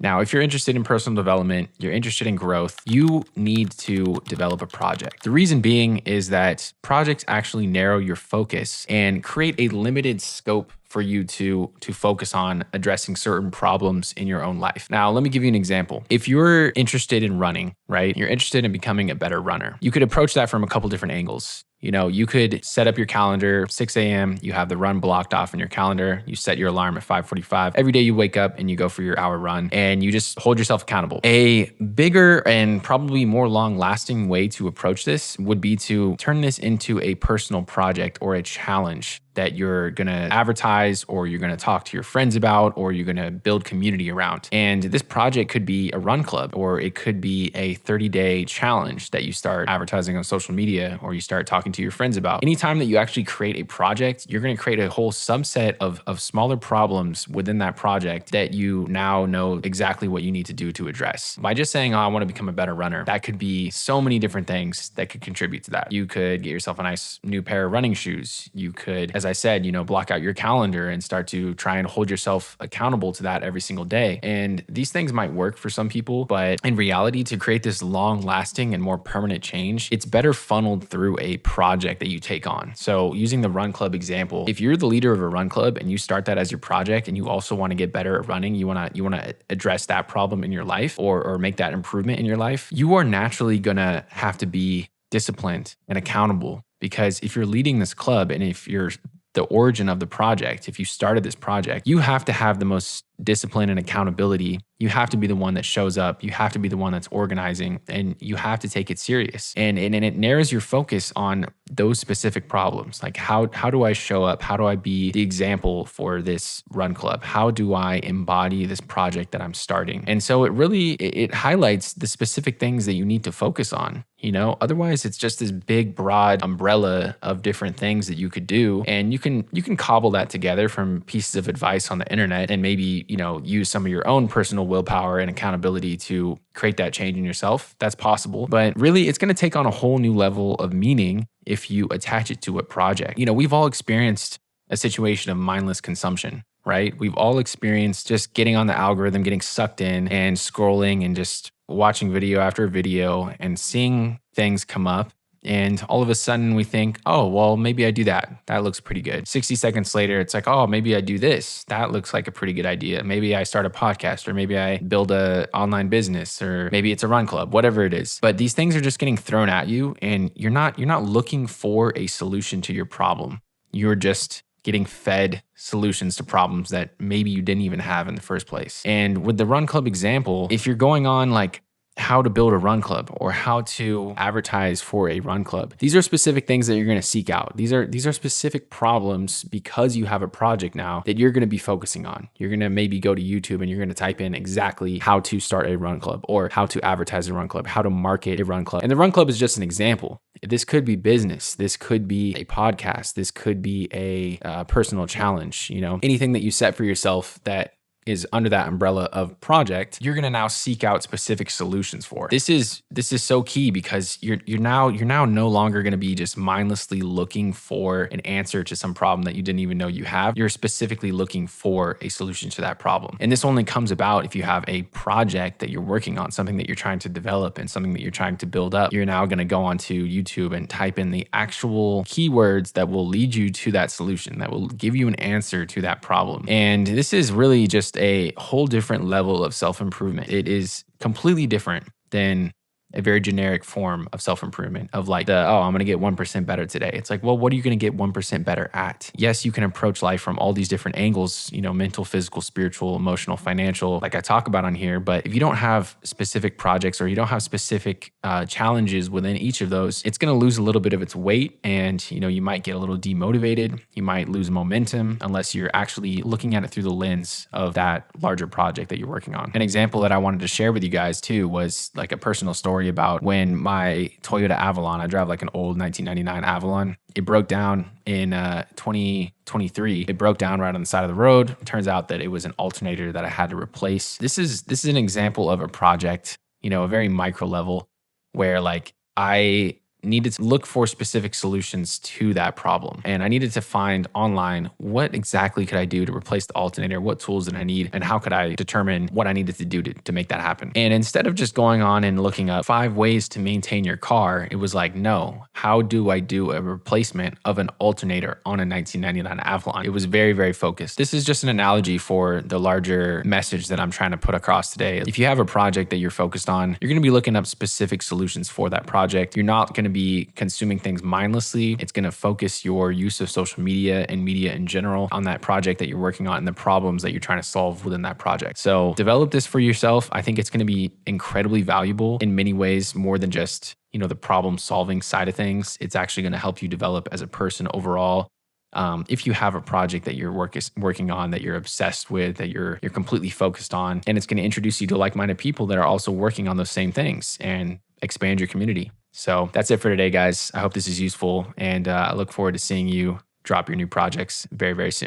Now, if you're interested in personal development, you're interested in growth, you need to develop a project. The reason being is that projects actually narrow your focus and create a limited scope for you to focus on addressing certain problems in your own life. Now, let me give you an example. If you're interested in running, right? You're interested in becoming a better runner. You could approach that from a couple different angles. You could set up your calendar, 6 a.m., you have the run blocked off in your calendar, you set your alarm at 5:45. Every day you wake up and you go for your hour run and you just hold yourself accountable. A bigger and probably more long-lasting way to approach this would be to turn this into a personal project or a challenge that you're going to advertise or you're going to talk to your friends about or you're going to build community around. And this project could be a run club or it could be a 30-day challenge that you start advertising on social media or you start talking to your friends about. Anytime that you actually create a project, you're going to create a whole subset of smaller problems within that project that you now know exactly what you need to do to address. By just saying, oh, I want to become a better runner, that could be so many different things that could contribute to that. You could get yourself a nice new pair of running shoes. You could, as I said, block out your calendar and start to try and hold yourself accountable to that every single day. And these things might work for some people, but in reality, to create this long lasting and more permanent change, it's better funneled through a project that you take on. So using the run club example, if you're the leader of a run club and you start that as your project and you also want to get better at running, you want to address that problem in your life or make that improvement in your life, you are naturally going to have to be disciplined and accountable. Because if you're leading this club and if you're the origin of the project, if you started this project, you have to have the most discipline and accountability. You have to be the one that shows up. You have to be the one that's organizing and you have to take it serious. And it narrows your focus on those specific problems. Like how do I show up? How do I be the example for this run club? How do I embody this project that I'm starting? And so it highlights the specific things that you need to focus on. Otherwise it's just this big, broad umbrella of different things that you could do. And you can cobble that together from pieces of advice on the internet and maybe, use some of your own personal willpower and accountability to create that change in yourself. That's possible. But really, it's going to take on a whole new level of meaning if you attach it to a project. We've all experienced a situation of mindless consumption, right? We've all experienced just getting on the algorithm, getting sucked in and scrolling and just watching video after video and seeing things come up. And all of a sudden we think, oh, well, maybe I do that. That looks pretty good. 60 seconds later, it's like, oh, maybe I do this. That looks like a pretty good idea. Maybe I start a podcast or maybe I build an online business or maybe it's a run club, whatever it is. But these things are just getting thrown at you and you're not looking for a solution to your problem. You're just getting fed solutions to problems that maybe you didn't even have in the first place. And with the run club example, if you're going on like how to build a run club or how to advertise for a run club. These are specific things that you're going to seek out. These are specific problems because you have a project now that you're going to be focusing on. You're going to maybe go to YouTube and you're going to type in exactly how to start a run club or how to advertise a run club, how to market a run club. And the run club is just an example. This could be business. This could be a podcast. This could be a personal challenge. Anything that you set for yourself that is under that umbrella of project, you're going to now seek out specific solutions for it. This is so key because you're now no longer going to be just mindlessly looking for an answer to some problem that you didn't even know you have. You're specifically looking for a solution to that problem. And this only comes about if you have a project that you're working on, something that you're trying to develop and something that you're trying to build up. You're now going to go onto YouTube and type in the actual keywords that will lead you to that solution, that will give you an answer to that problem. And this is really just a whole different level of self-improvement. It is completely different than a very generic form of self-improvement of like I'm going to get 1% better today. It's like, well, what are you going to get 1% better at? Yes, you can approach life from all these different angles, mental, physical, spiritual, emotional, financial, like I talk about on here. But if you don't have specific projects or you don't have specific challenges within each of those, it's going to lose a little bit of its weight. And, you might get a little demotivated. You might lose momentum unless you're actually looking at it through the lens of that larger project that you're working on. An example that I wanted to share with you guys too was like a personal story about when my Toyota Avalon, I drive like an old 1999 Avalon, it broke down in 2023. It broke down right on the side of the road. It turns out that it was an alternator that I had to replace. This is an example of a project, a very micro level where like I needed to look for specific solutions to that problem. And I needed to find online what exactly could I do to replace the alternator, what tools did I need, and how could I determine what I needed to do to make that happen. And instead of just going on and looking up 5 ways to maintain your car, it was like, no, how do I do a replacement of an alternator on a 1999 Avalon? It was very, very focused. This is just an analogy for the larger message that I'm trying to put across today. If you have a project that you're focused on, you're going to be looking up specific solutions for that project. You're not going to be consuming things mindlessly. It's going to focus your use of social media and media in general on that project that you're working on and the problems that you're trying to solve within that project. So develop this for yourself. I think it's going to be incredibly valuable in many ways, more than just, the problem solving side of things. It's actually going to help you develop as a person overall. If you have a project that you're working on, that you're obsessed with, that you're completely focused on, and it's going to introduce you to like-minded people that are also working on those same things and expand your community. So that's it for today, guys. I hope this is useful, and I look forward to seeing you drop your new projects very, very soon.